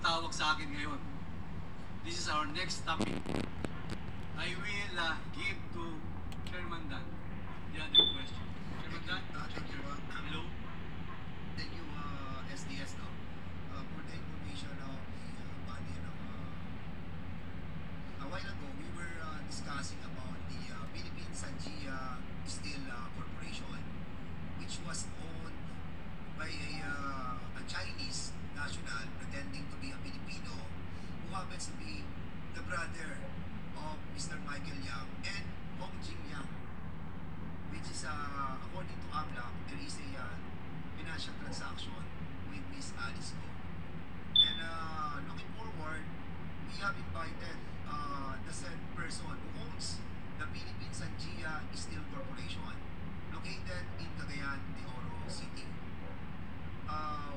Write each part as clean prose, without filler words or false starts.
tumatawag sa akin ngayon. This is our next topic. I will give to Chairman Dan the other question. Chairman Dan? Thank you. Hello? Thank you, SDS, no? For the information of the body, no? A while ago, we were discussing about the Philippine Sanjia Steel Corporation, which was owned by a Chinese national pretending to be a Filipino who happens to be the brother of Mr. Michael Yang and Hong Jing Yang, which is, according to AMLAC, there is a financial transaction with Miss Alice Go. And looking forward, we have invited the said person who owns the Philippine Sanjia Steel Corporation located in Cagayan de Oro City.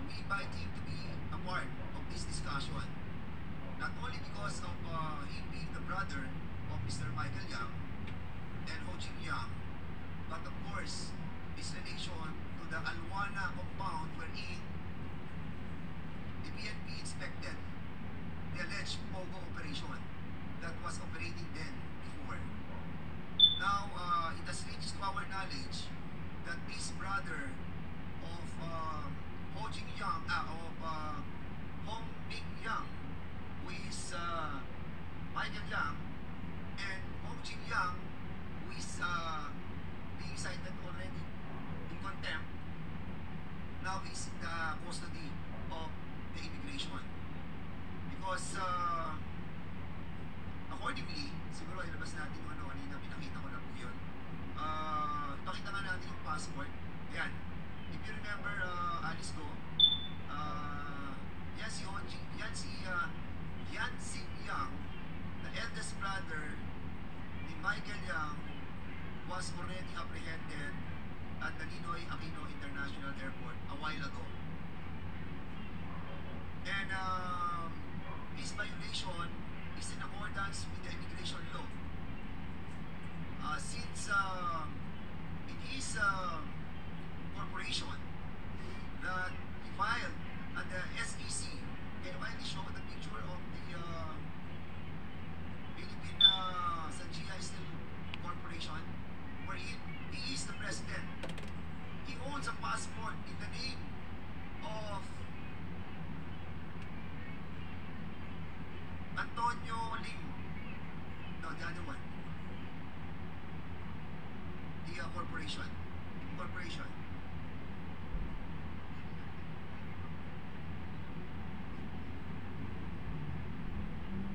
We invite him to be a part of this discussion, not only because of him being the brother of Mr. Michael Yang and Ho Jing Yang, but of course, his relation to the Alwana compound wherein the PNP inspected the alleged POGO operation that was operating then before. Now, it has reached to our knowledge that this brother of Ho Jing Yang, of Hong Ming Yang, who is Michael Yang, and Hong Jing Yang, who is being cited already in contempt, now is in the custody of the immigration. Because accordingly, siguro ilabas natin yung ano kanina, pinakita ko na po yun. Pakita nga natin yung passport. Ayan. If you remember, Alice Go, yan si Ho Jing, yan si Yan Xing Yang, the eldest brother ni Michael Yang, was already apprehended at the Ninoy Aquino International Airport a while ago. And this violation is in accordance with the immigration law. Since in his corporation that he filed at the SEC, can you kindly show the picture of the Philippine Sanjia Steel Corporation, where he is the president. He owns a passport in the name of Antonio Lim. No, the other one. The corporation.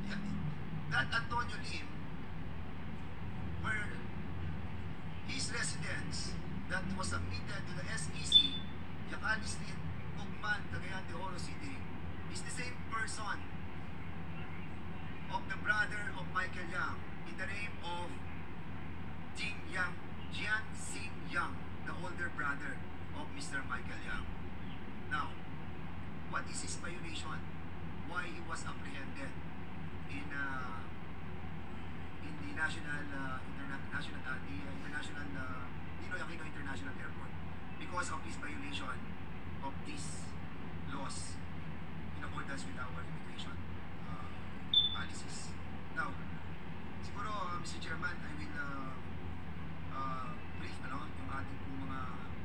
Yeah. That Antonio Lim, where his residence that was submitted to the SEC, Yakali Street, Gugman, Cagayan de Oro City, is the same person of the brother of Michael Yang in the name of Jian Xing Yang, the older brother of Mr. Michael Yang. Now, what is his violation? Why he was apprehended in the international Ninoy Aquino International Airport? Because of his violation of these laws in accordance with our immigration policies. Now, siguro, Mr. Chairman, I will brief yung ating pong mga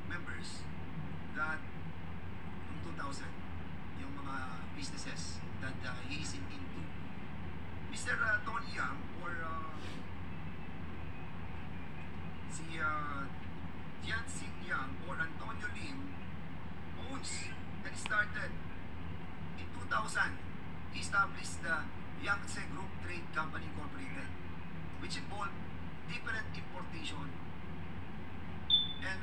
members that noong 2000, yung mga businesses that he is into. Mr. Tony Yang, or si Jian Xing Yang or Antonio Lim, owns and started in 2000. He established the Yangtze Group Trade Company Incorporated, which involved different importation. And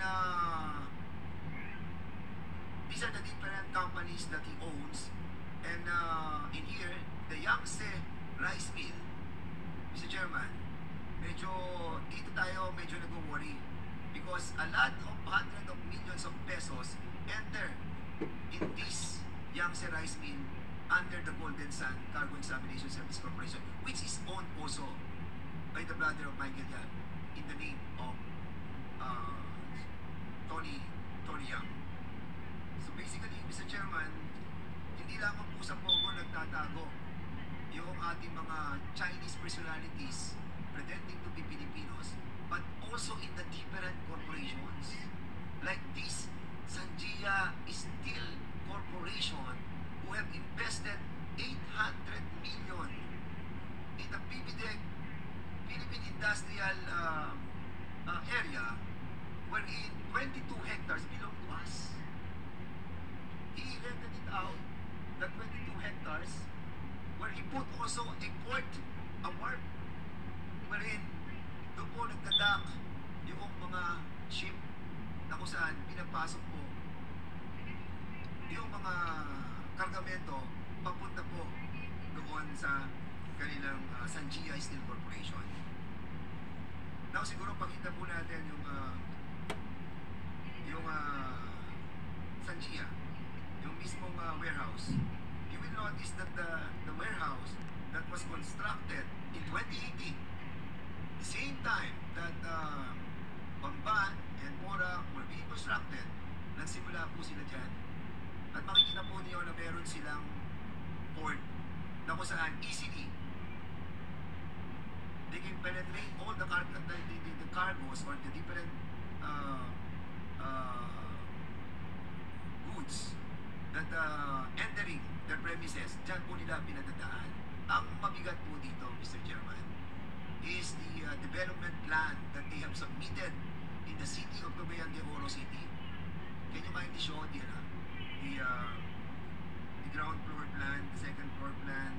these are the different companies that he owns. And in here, the Yangtze Rice Mill, Mr. Chairman, medyo dito tayo medyo nag-worry because a lot of hundreds of millions of pesos enter in this Yangtze Rice Mill under the Golden Sun Cargo Examination Service Corporation, which is owned also by the brother of Michael Yang in the name of Tony Yang. So basically, Mr. Chairman, hindi lamang po sa Pogo nagtatago yung ating mga Chinese personalities pretending to be Filipinos, but also in the different corporations. Like this Sanjia Steel Corporation, who have invested 800 million in the PBDEC, Philippine Industrial area, wherein 22 hectares belong to us. He rented it out, the 22 hectares, where he put also a port, a wharf, wherein doon po nagdadak yung mga ship na kung saan pinapasok po yung mga kargamento papunta po doon sa kanilang Sanjia Steel Corporation. Now siguro pakita po natin yung Sanjia, yung mismong warehouse. You will notice that the warehouse that was constructed in 2018, the same time that Bamban and Mora were being constructed, nagsimula po sila dyan. At makikita po niyo na meron silang port na kung saan easily they can penetrate all the cargos or the different goods that entering their premises. Dyan po nila pinadadaan. Ang mabigat po dito, Mr. Chairman, is the development plan that they have submitted in the city of Cagayan de Oro City. Can you kindly show the ground floor plan, the second floor plan,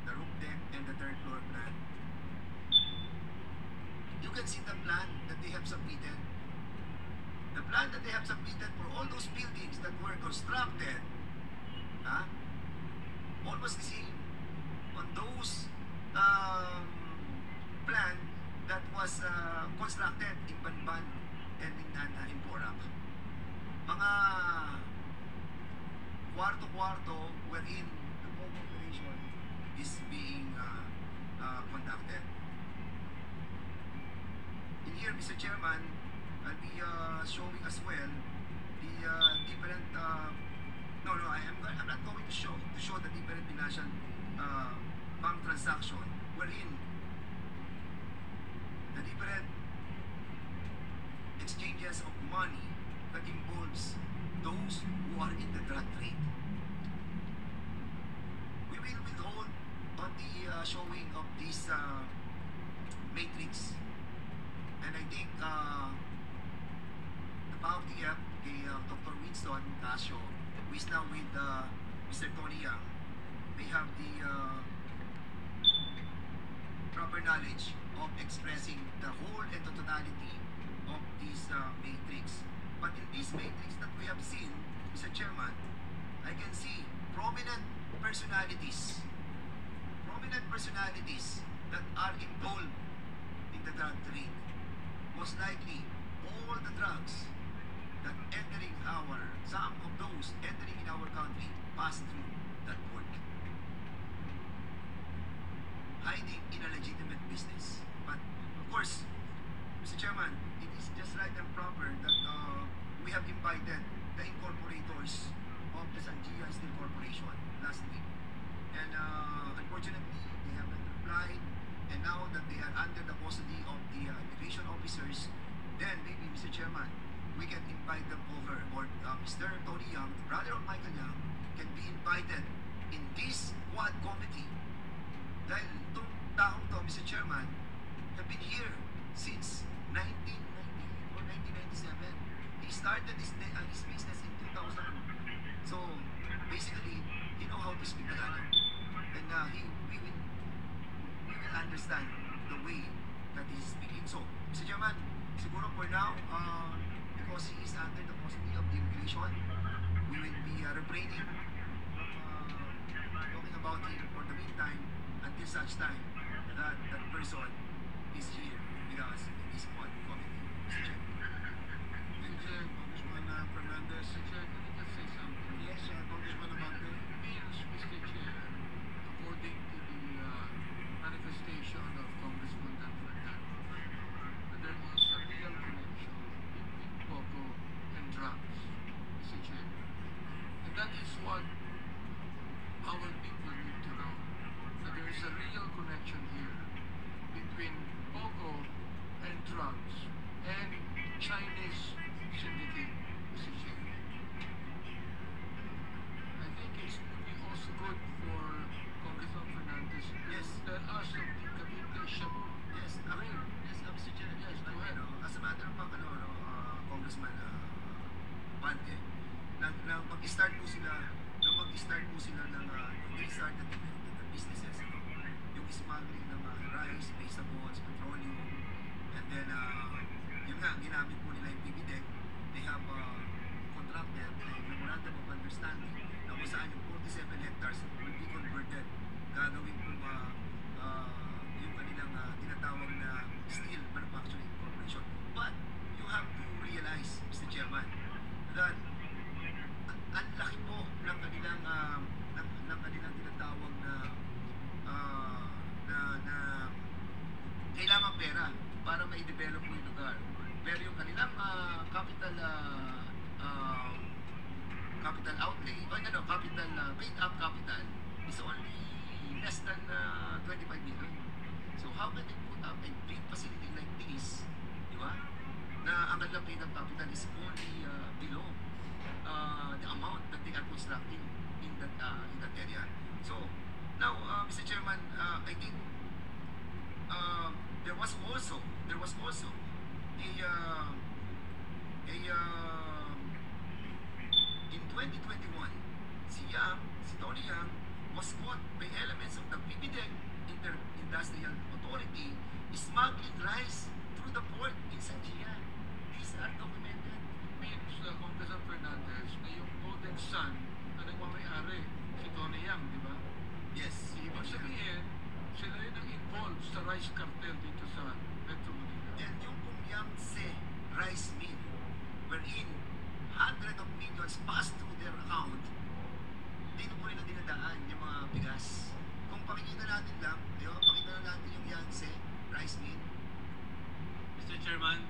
the roof deck, and the third floor plan? You can see the plan that they have submitted. The plan that they have submitted for all those buildings that were constructed, almost the same on those plan that was constructed in Banban and in Porac. Mga kwarto-kwarto wherein the Pogo operation is being conducted. In here, Mr. Chairman, I'll be showing as well the different I'm not going to show the different financial bank transaction wherein the different exchanges of money that involves those who are in the drug trade. We will withhold on the showing of this matrix, and I think the PAOK-TF, Dr. Winston Casio, who is now with Mr. Tony Yang, they have the proper knowledge of expressing the whole and the totality of this matrix. But in this matrix that we have seen, Mr. Chairman, I can see prominent personalities that are involved in the drug trade. Most likely, all the drugs that some of those entering in our country pass through that port, hiding in a legitimate business. But of course, Mr. Chairman, it is just right and proper that we have invited the incorporators of the Sanjia Steel Corporation last week, and unfortunately they haven't replied. And now that they are under the custody of the immigration officers, then maybe, Mr. Chairman, we can invite them over, or Mr. Tony Yang, the brother of Michael Yang, can be invited in this Quad Committee. Dahil itong taong to, Mr. Chairman, have been here since 1990 or 1997. He started his business in 2000. So, basically, he know how to speak Tagalog. And we will understand the way that he is speaking. So, Mr. Chairman, siguro for now, because he is under the custody of the immigration, we will be refraining from talking about him for the meantime until such time that that person is here with us in this one committee. Mr. Chair. Mr. Chair, Congressman Fernandez. Mr. Chair, can I just say something? Yes, Congressman Abante. It means, Mr. Chair, according to the manifestation of Congressman Dan Fernandez, that there was a real connection between Pogo and drugs, Mr. Chair. And that is what yung kanilang tinatawag na Steel Manufacturing Corporation. But you have to realize, Mr. Chairman, that ang laki po ng kanilang ng kanilang tinatawag na kailangan pera para ma-develop mo yung lugar. Pero yung kanilang capital outlay, o capital, paid up capital is only less than 25 million. So how can they put up a big facility like this, di ba? Na ang kanilang paid up capital is only below the amount that they are constructing in that area. So now, Mr. Chairman, I think there was also in 2021, si Tony Yang was caught by elements of the PPDEC Inter-Industrial Authority smuggling rice through the port in Sanjia. These are documented. Means, Congressman Fernandez, na yung Golden Sun na nagmamayari si Tony Yang, di ba? Yes. Ibig sabihin, sila yun ang involved sa rice cartel dito sa Metro Manila. And yung pong Yangtze rice mill, wherein hundreds of millions pass through their account, dito po nila dinadaan yung mga bigas. Kung pakikita natin lang, pakita na natin yung Yangtze rice mill. Mr. Chairman,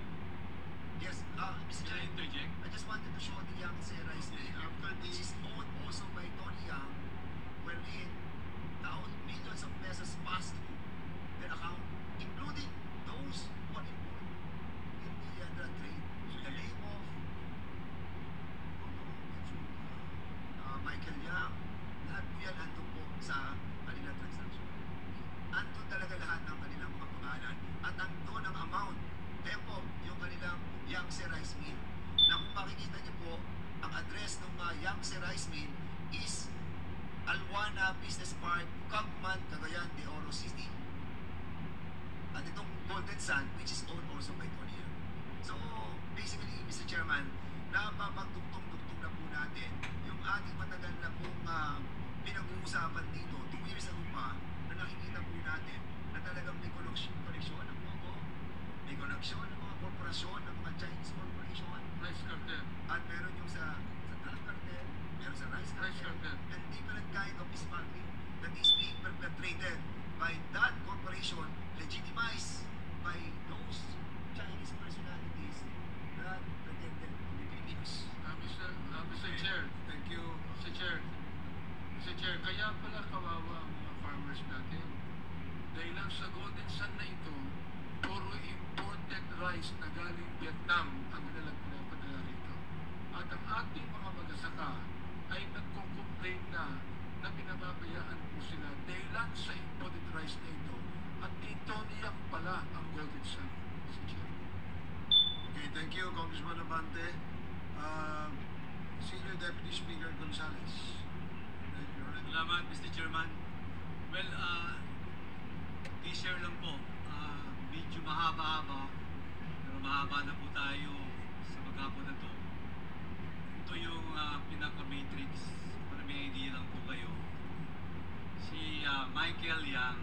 Yes, Mr. can I Chair, interject? I just wanted to show the Yangtze rice mill, which is owned also by Tony Yang, wherein millions of pesos pass through their account, including those who are involved in the drug trade. In the name of Michael Yang, lahat po yan andun po sa kanilang transaction. Andun talaga lahat ng kanilang mga pangalan. At andun ang amount. Kaya po, yung kanilang Yangtze Rice Mill, na kung makikita niyo po, ang address ng Yangtze Rice Mill is Alwana Business Park, Cagman, Cagayan de Oro City. At itong Golden Sun, which is owned also by Tony Yang. So, basically, Mr. Chairman, napapagdugtong-dugtong na po natin yung ating matagal na pong pinag-uusapan dito, 2 years ago pa, na nakikita po natin na talagang may koneksyon ng mga may koneksyon ng mga korporasyon, ng mga Chinese corporation, Rice cartel. at meron yung sa drug cartel, meron sa rice Rice cartel, cartel. and different kind of smuggling that is being perpetrated by that corporation, legitimized by those Chinese personalities that pretended to be Filipinos. Mr. Chair, Thank you. Mr. Chair, kaya pala kawawa ang mga farmers natin. Dahil lang sa Golden Sun na ito, puro imported rice na galing Vietnam ang nilalang pinapadala rito. At ang ating mga magsasaka ay nagko-complain na pinababayaan po sila dahil lang sa imported rice na ito. At ito niyang pala ang Golden Sun, Mr. Chair. Okay, thank you, Congressman Abante. Senior Deputy Speaker Gonzales. Salamat, Mr. Chairman. Well, i-share lang po. Medyo mahaba-haba, pero mahaba na po tayo sa maghapon na to. Ito yung pinaka-matrix, para may idea lang po kayo. Si Michael Yang,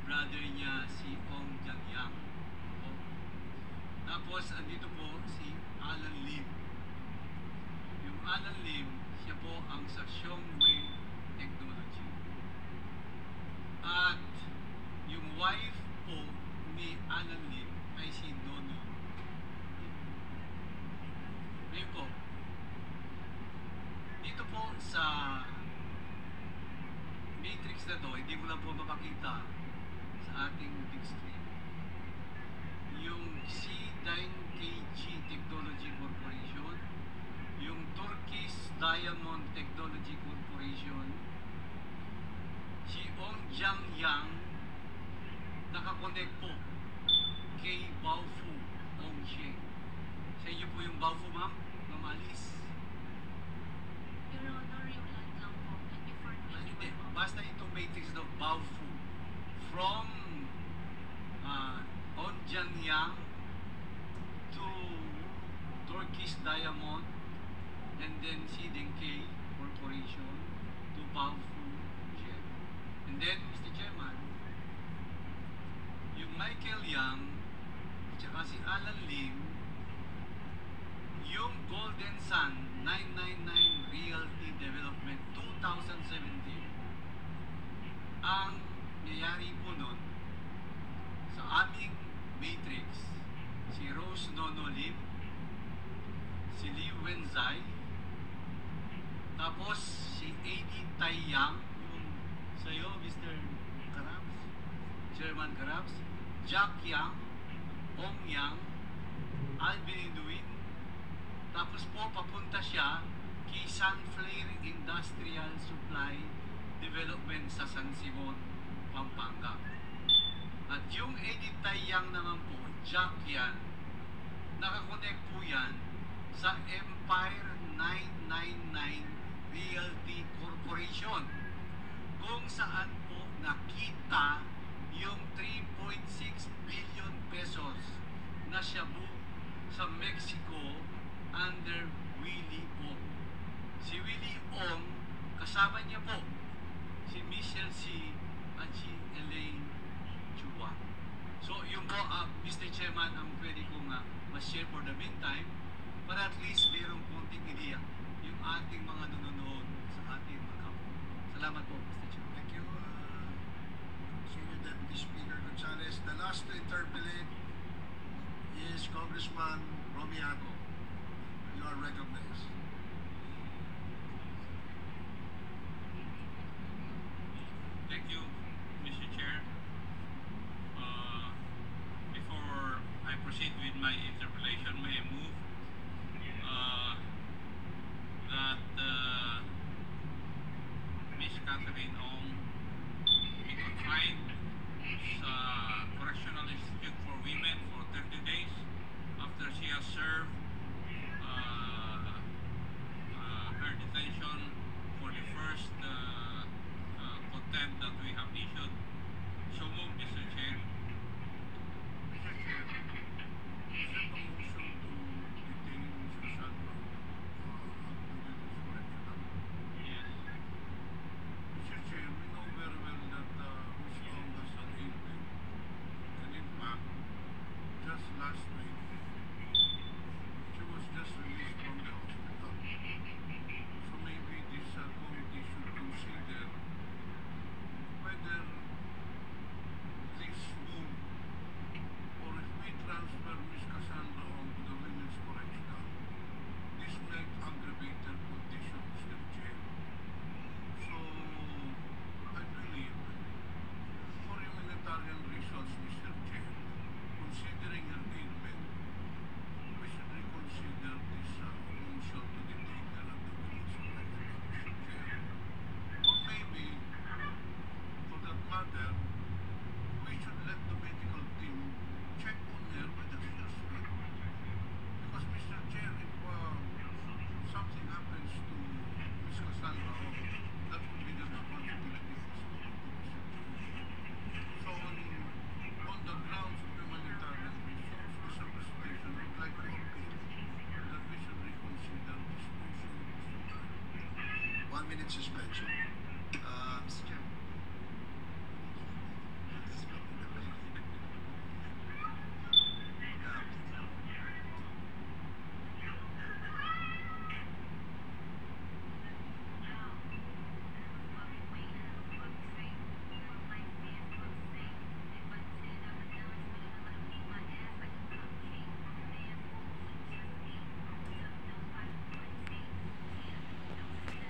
brother niya si Ong Jang Yang. Po. Tapos, andito po si Alan Lim. Yung Alan Lim, siya po ang sa Xiongwei Technology. At yung wife po ni Alan Lim ay si Nono. Ngayon po, dito po sa matrix na to, hindi ko lang po mapakita sa ating big screen. Yung C9KG Technology Corporation, yung Turkish Diamond Technology Corporation, si Ong Jang Yang, nakakonect po kay Baofu Ong Sheng. Sa inyo po yung Baofu, ma'am? Ma'am Alice? Your Honor, yung land lang po. And before Hindi. Basta itong matrix na Baofu. From Ong Jang Yang to Turkish Diamond, and then CDNK Corporation to Baofu Jet. And then, Mr. Chairman, Michael Yang tsaka si Alan Lim, yung Golden Sun 999 Realty Development 2017, ang nangyayari po nun sa aming matrix, si Rose Nono Lim, si Lee Wenzai, tapos si A.D. Taiyang, yung sa'yo, Mr. Karabs, Chairman Karabs, Jack Yang, Ong Yang, Alvin Induin, tapos po papunta siya kay Sunflare Industrial Supply Development sa San Simon, Pampanga. At yung A.D. Taiyang naman po, Jack yan, nakakonect po yan sa Empire 999 Realty Corporation, kung saan po nakita yung 3.6 billion pesos na shabu sa Mexico under Willie Ong. Si Willie Ong, kasama niya po si Michelle C. at si Elaine Chua. So yung po, Mr. Chairman, ang pwede kong ma-share for the meantime, para at least mayroong konting idea yung ating mga nanonood sa ating mga kapo. Salamat po, Mr. Chairman. Thank you, Senior Deputy Speaker Gonzales. The last to interpellate is Congressman Romiago. You are recognized. Thank you, Mr. Chair. Before I proceed with my interpellation, may I move that Ms. Catherine Ong be confined sa Correctional Institute for Women for 30 days after she has served her detention for the first contempt that we have issued. So move, Mr. Chair. Mr. Chair, is there a motion to detain Ms. Cassandra Yes. Mr. Chair, we know very well that Ms. Ong has an ailment. And in fact, just last week, she was just released from the hospital. So maybe this committee should consider whether this move, or if we transfer Ms. Cassandra Ong to the Women's Correctional, this might aggravate her condition, Mr. Chair. So, I believe, for humanitarian reasons, Mr. Chair, considering her ailment, we should reconsider this motion to detain her at the Women's Correctional, Mr. Chair. Or maybe, for that matter, we should let the medical team check on her whether she is fit. Because, Mr. Chair, if something happens to Ms. Cassandra Ong, that would be the responsibility of this committee, Mr. Chair. So, on the grounds of humanitarian reasons, this representation would like to appeal that we should reconsider this motion, Mr. Chair. 1 minute suspension. Mr. Chair.